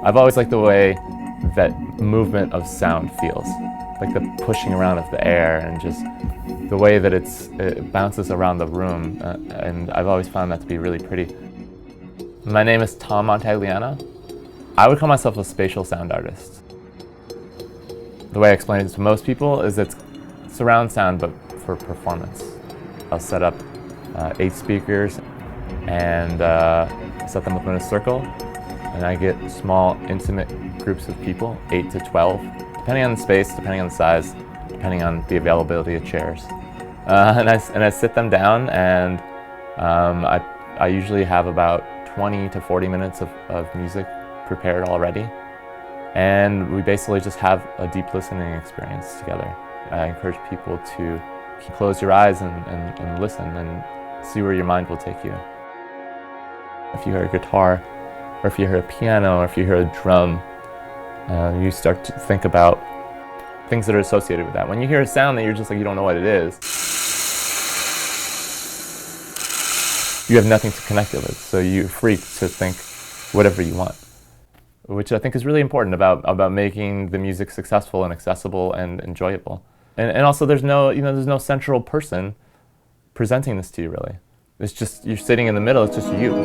I've always liked the way that movement of sound feels, like the pushing around of the air and just the way that it bounces around the room, and I've always found that to be really pretty. My name is Tom Montagliano. I would call myself a spatial sound artist. The way I explain it to most people is it's surround sound, but for performance. I'll set up 8 speakers and set them up in a circle, and I get small, intimate groups of people, 8 to 12, depending on the space, depending on the size, depending on the availability of chairs. And I sit them down, and I usually have about 20 to 40 minutes of music prepared already. And we basically just have a deep listening experience together. I encourage people to close your eyes and listen and see where your mind will take you. If you hear a guitar, or if you hear a piano, or if you hear a drum, you start to think about things that are associated with that. When you hear a sound that you're just like, you don't know what it is, you have nothing to connect it with, so you're free to think whatever you want, which I think is really important about making the music successful and accessible and enjoyable. And also there's no central person presenting this to you, really. It's just, you're sitting in the middle, it's just you.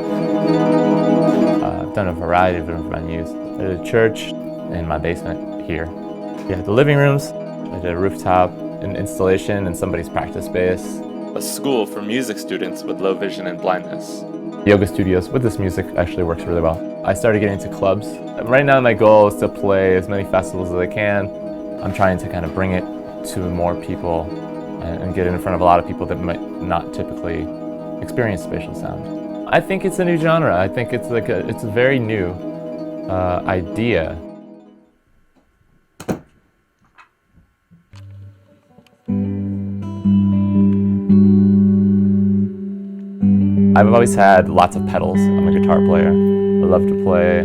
I've done a variety of different venues. I did a church in my basement here. Yeah, the living rooms. I did a rooftop, an installation in somebody's practice space. A school for music students with low vision and blindness. Yoga studios with this music actually works really well. I started getting into clubs. Right now my goal is to play as many festivals as I can. I'm trying to kind of bring it to more people and get it in front of a lot of people that might not typically experience spatial sound. I think it's a new genre. I think it's it's a very new idea. I've always had lots of pedals. I'm a guitar player. I love to play.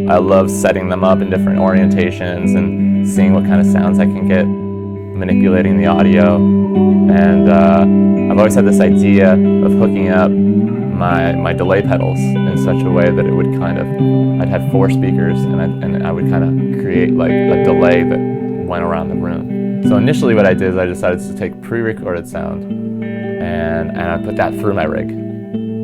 I love setting them up in different orientations and seeing what kind of sounds I can get, manipulating the audio. And I've always had this idea of hooking up my delay pedals in such a way that it would I'd have 4 speakers and I would kind of create like a delay that went around the room. So initially what I did is I decided to take pre-recorded sound and I put that through my rig.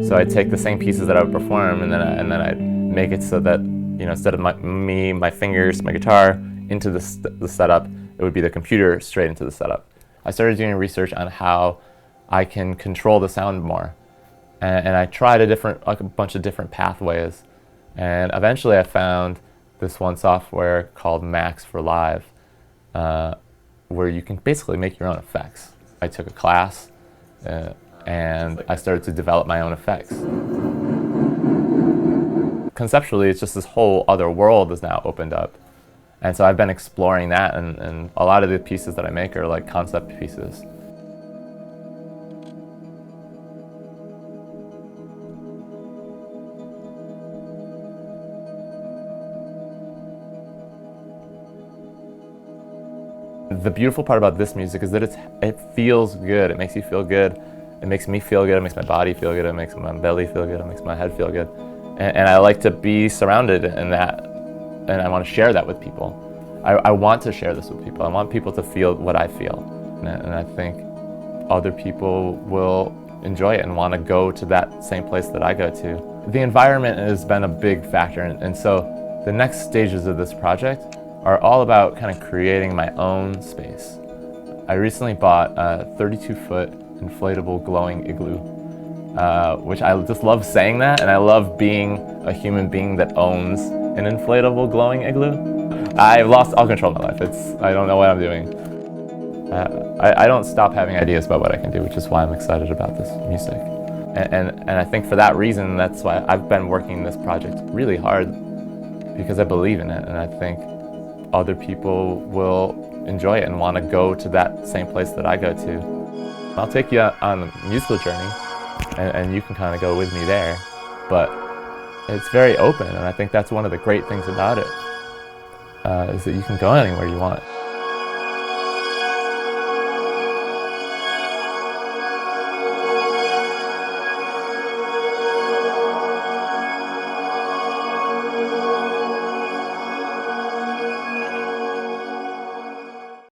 So I'd take the same pieces that I would perform and then I'd make it so that, instead of my fingers, my guitar, into the setup, it would be the computer straight into the setup. I started doing research on how I can control the sound more. And I tried a bunch of different pathways. And eventually I found this one software called Max for Live, where you can basically make your own effects. I took a class and I started to develop my own effects. Conceptually, it's just this whole other world is now opened up. And so I've been exploring that, and a lot of the pieces that I make are like concept pieces. The beautiful part about this music is that it feels good. It makes you feel good. It makes me feel good. It makes my body feel good. It makes my belly feel good. It makes my head feel good. And I like to be surrounded in that, and I want to share that with people. I want to share this with people. I want people to feel what I feel. And I think other people will enjoy it and want to go to that same place that I go to. The environment has been a big factor, and so the next stages of this project are all about kind of creating my own space. I recently bought a 32-foot inflatable glowing igloo, which I just love saying that, and I love being a human being that owns an inflatable glowing igloo. I've lost all control of my life. I don't know what I'm doing. I don't stop having ideas about what I can do, which is why I'm excited about this music. And I think for that reason, that's why I've been working this project really hard, because I believe in it, and I think other people will enjoy it and want to go to that same place that I go to. I'll take you on a musical journey, and you can kind of go with me there, but it's very open, and I think that's one of the great things about it, is that you can go anywhere you want.